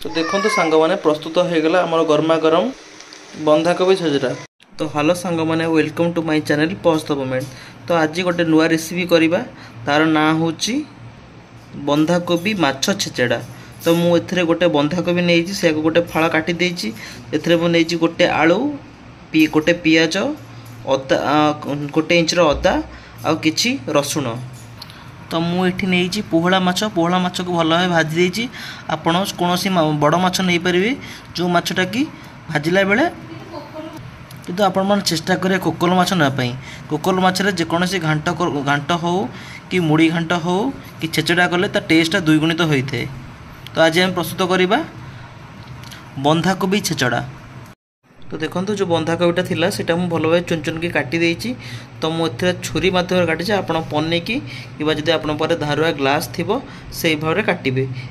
तो देखो सांग मैंने प्रस्तुत हो गला आमर गरमा गरम बंधाकोबी छेचड़ा। तो हेलो सांग मैंने welcome to my channel pause the moment. तो आज गोटे नुआ रेसिपी करवा तार ना हूँ बंधाकोबी माछ छेचड़ा। तो मुझे गोटे बंधाकोबी नहीं से गोटे फल काटी देती मुझे गोटे आलू गोटे पियाज अदा गोटे इंचर अदा आ कि रसुण। तो मुझे नहीं पोहला माछ को भल भाव भाजी देती। आपण कौन बड़ माछ नहीं पारे जो माछटा कि भाजिला बेले किंतु आपण मैंने चेष्टा करें कोकल माछ नापाई। कोकल माछरे जेकोसी घाट हो कि मुड़ी घाट हो कि छेचड़ा कले ता टेस्टा दुईगुणित होता है। तो आज आम प्रस्तुत करवा बंधाकोबी छेचड़ा। तो देखो जो बंधाकोबीटा थिला सेटा मु भल भाव चुन चुन की काटी देछि। तो मुझे छुरी मध्यम काटी आपण पनीकी कि जब आपण पर धारुआ ग्लास थी से भाव काटे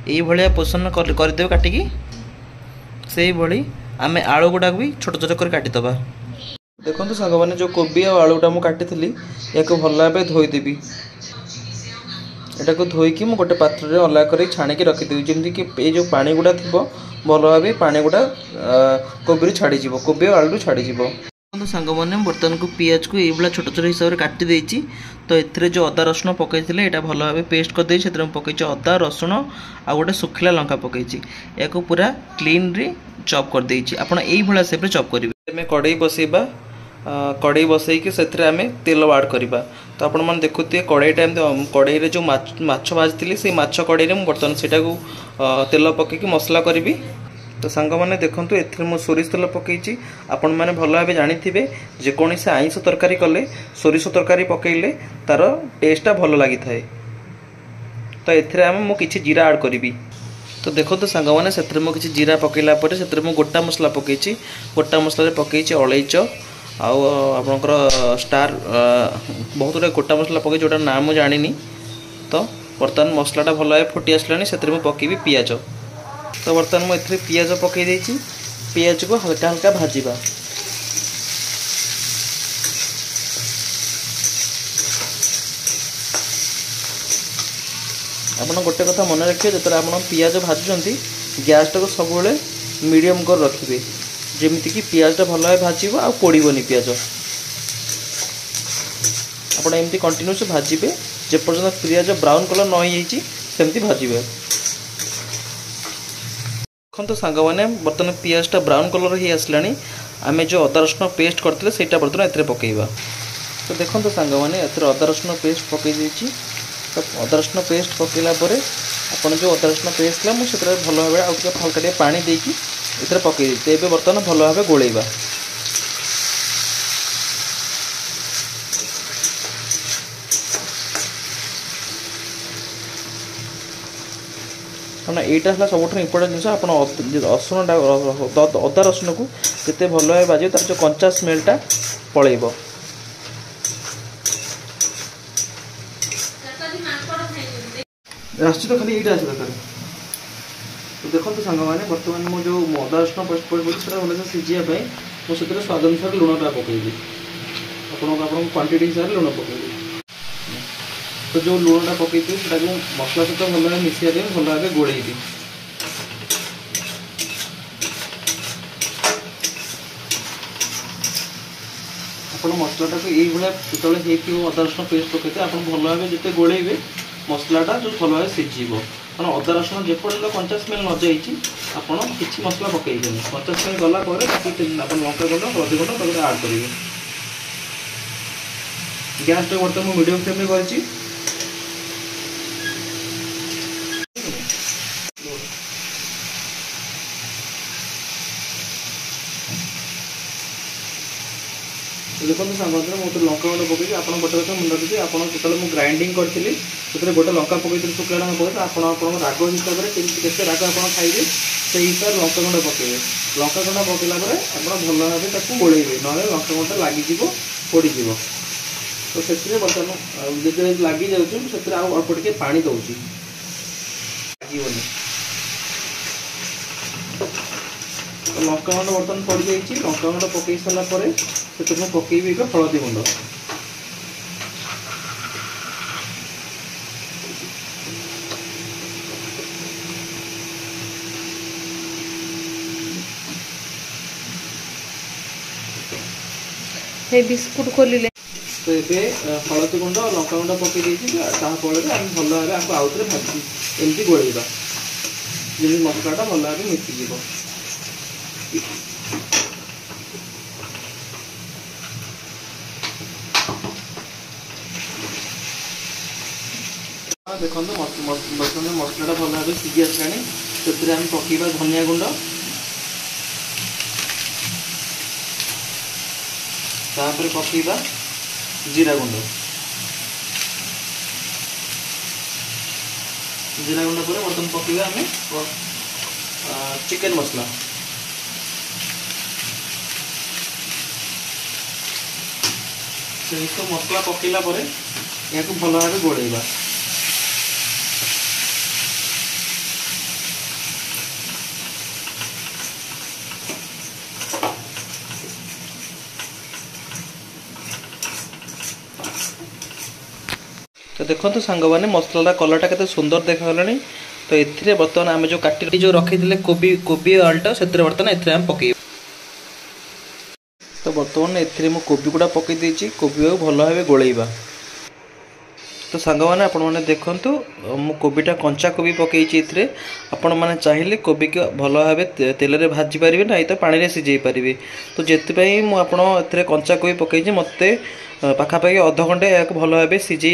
ये पोषण करदे काटिकी से भाई आम आलू गुड़ा भी छोट छोट कर काटिदबा। देखो सांग मैंने जो कोबी और आलूटा मुझे काटी या भल भाव धोईदेवी। यहाँ धोईकी मुझे गोटे पात्र में अलग कर छाणिकी रखिदेवी जमी कि ये जो पानी गुड़ा थी भल भाव पानी गुड़ा कोबी छाड़ीज कोबी और आलू छाड़ीज। सांग मैंने बर्तमान को पियाज को ये छोट छोट हिसाब से काटी देती। तो ये जो अदा रसुण पकई यहाँ भल भाव पेस्ट करदे पकई अदा रसुण आ गोटे सुखिला लंका पकई या पूरा क्लीन री चॉप कर देछि। आपण एई भला सेप चॉप करिवे। हमें कढ़ई बसैबा कढ़ई बसैकी से आम तेल ऐड करवा। तो आपण मैंने देखुए कढ़ईटा कढ़ई रे जो माछ भाजी से माछ कढ़ई में बर्तमान सेटा को तेल पकईकी मसला करी। तो सांग मैंने देखूँ ए सोरिष तेल पकई आपण मैंने भल भाव जानी जेकोसी आइंष तरकारी कले सोरिष तरकारी पकईले तार टेस्टा भल लगी थाए। तो ये किसी जीरा ऐड करी। तो देखो तो सांग मैंने से मुझे जीरा पकईला से गोटा मसला पकई गोटा मसला पकई अलैच आपर स्टार बहुत गुड़ा गोटा मसला पकई जोटा ना मुझे जानी। तो बर्तमान मसलाटा भल भाव फुटी आसला से पकईबी पियाज। तो बर्तमान मुझे पियाज पकई देती पियाज को हल्का हल्का भाजवा। आपड़ गोटे कथा मन रखिए जो आप पियाज भाजुंट गैसटा को सब मीडियम कर रखिए जमीती कि पियाजटा भल भाव भाजब आ पोड़बनी पियाज। आप एमती कंटिन्यूस भाजबे जेपर्यंत पियाज ब्राउन कलर नई सेमती भाजबे। देखो सांग मैंने बर्तमान पियाजटा ब्राउन कलर हो आसला आम जो अदा रसुण पेस्ट करते से बर्तमान ए पकईवा। तो देखो सांग मैंने अदा रसुण पेस्ट पकई देती। तो अदा रसुण पेस्ट पकईला आप जो अदा रसुण पेस्ट था मुझे भल भाव आगे हल्का पानी देकी इधर पकई देती। एवं बर्तमान भल भाव गोलेवा। काରଣ ଏଇଟା ହେଲା ସବୁଠାରୁ ଇମ୍ପୋର୍ଟାଣ୍ଟ ଜିନିଷ। ଆପଣ ରସୁଣଟା ଅଦା ରସୁଣକୁ ଯେତେ ଭଲ ଭାବେ ଭାଜିବେ ତାର ଯେଉଁ କଞ୍ଚା ସ୍ମେଲଟା ପଳେଇବ। आसछि तो खाली एटा आछि दरकार। तो देखो सांग मैंने बर्तमान मो जो अदा रसुण पेस्ट पड़ा भल सीझापी मुझे स्वाद अनुसार लुणटा पकईबी। आप क्वांटिटी हिसाब से लुण पकईबी। तो जो लुणटा पकई मसला सहित भल भाव मिसाई देवी भल भाव गोलेबी। आप मसलाटा को यही जो अदा रसुण पेस्ट पकई आप भल भाव जिते गोलेबे मसलाटा जो भल भाव सीझ कारण अदा रसुण जेपर्यंत कंचा स्मेल न जाइए आपड़ किसी मसला पकईबे कंचा स्मेल गलापर आप लंका गुंड हल्दी गुंड आड करेंगे। गैसटा बर्तमान मीडियम फ्लेम में कर देखो सांग मुझे लंका गुंड पकई आप गोटे कथा मन रखिए आप जो ग्राइंडिंग करी से गोटे लंका पकई शुक्ला पकई आप राग हिसाब से राग आप खाइबे से हिसाब से लंका गुंड पकईबे। लंका गुंड पकईला आप भल भाव गोलेबे ना लंका गुंड लगिज पोड़। तो से बर्तमान जो लगी जाऊँ अल्प टे पानी दौर लगे। तो लंका गुंड बर्तमान पड़ जाइए। लंका गुंड पकई सारापर से पकईबी हलदी गुंड। हे बिस्कुट खोलिले तो ये हलदी गुंड और लंका गुंड पकई फल आम भल भाव आपको आउ थे भाजी एमती गोलेबा जमी मसलाटा भल भाव मिसीज। देखो मसलाटा भल भाव सीझी आसला से आम पकईबा धनिया गुंड तापर पकईबा जीरा गुंड पर बर्तन पकईबा आम चिकेन मसला से मसला पकईला या भल भाव गोलेबा। तो देखो सांग मैंने मसला कलरटा के सुंदर देखा तो ये बर्तमान आम जो काटी जो रखी थे कोबी कोबी आलटा से बर्तमान ए पकई तो बर्तमान ए कोबी गुड़ा पकई देती कोबी भल भाव गोलेबा। तो सांग मैंने आपण मैंने देखु मु कोबीटा कंचा कोबी पकई आपण मैंने चाहिए कोबी को भल भाव तेल में भाजी पारे ना तो पानी में सीझे पारे तो जितेबाई मुझे कंचा कोबी पकई मत पाखापाखि अध घंटे या भल भाव सीझे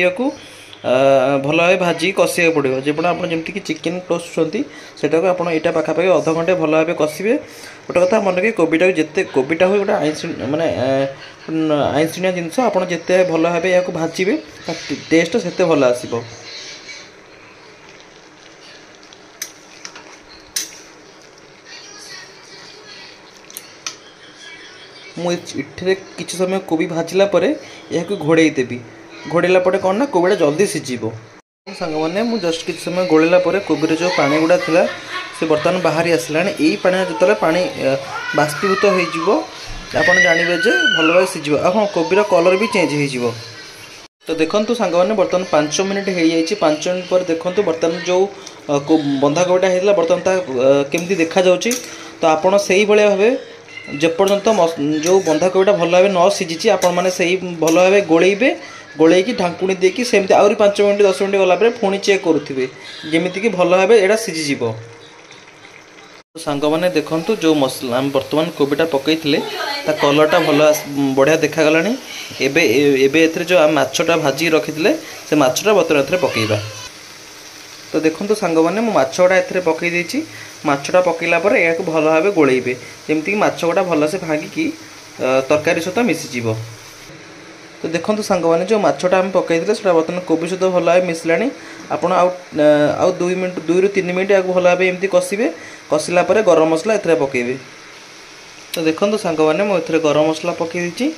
भल भाव भाजी कषा पड़ो जेपण आप जमीक चिकेन कषुँच सेटा को आप यहाँ पाखापाखि अध घंटे भल भाव कषे। गोटे कथा मन कि कोबीटा जिते कोबीटा हुए गोटे माने आइंसिणिया जिनस आप जिते भल भाव या भाजबे टेस्ट से भल आसो। मुझे किसी समय कोबी भाजला या घोड़े देवी घोड़ेला कौन ना कोबीटा जल्दी सीझब। सांग मैंने मुझे जस्ट किसी समय गोलेला कोबीर जो पानी गुड़ा था से बर्तमान बाहरी आसला यही पानी जो पानी बाष्पीभूत हो जानवे जे भल भाव सीझ हाँ कोबीर कलर भी चेंज हो। तो देखो सांग मैंने बर्तमान 5 मिनिट हो जाए 5 मिनिट पर देखो बर्तमान जो बंधा कोबीटा होता बर्तमान केमती देखा जाऊँगी तो आपड़ से भाव जेपर्यंत जो बंधा कोबीटा भल भाव न सीझी आपण मैंने से भल भाव गोलेबे गोलेकी ढांकुणी देकी सेमती आउरी 5 मिनिट 10 मिनिट गला पुणी चेक करुवे जमीक भल भाव यहाँ सीझी। सांग मैंने देखु जो मसला बर्तमान कोबीटा पकई कलरटा भल बढ़िया देखागला एबे जो माछटा भाजी रखी से माछटा बर्तमान पकईबा। तो देखो सांग मैंने माछटा ए पकई देती माछटा पकईला या भल भाव गोलेबे जमीक माछटा भल से भांगिकी तरकारी सहित मिसीज। तो देखो सांग मैंने जो माछटा आम पकई बर्तमान कोबी सहित भल भाव मिसला आपड़ आउ 2 मिनट 2 ରୁ 3 मिनट या भल भाव एमती कषे कषिला गरम मसला ए पकईबे। तो देखो सांग मैंने मुझे गरम मसला पकई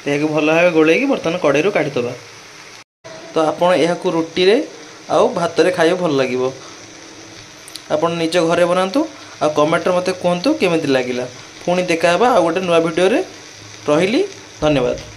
या भल भाव गोलेकी बर्तमान कड़े काढ़ीदबा। तो आपड़ यह रुटी रे आउ भात रे खाइबा भल लगिबो। आपन निज घरे बनातु आ कमेंट मते कहतु केमिति लागिला। पुणी देखा आ गोटे नुआ वीडियो रे रहिली। धन्यवाद।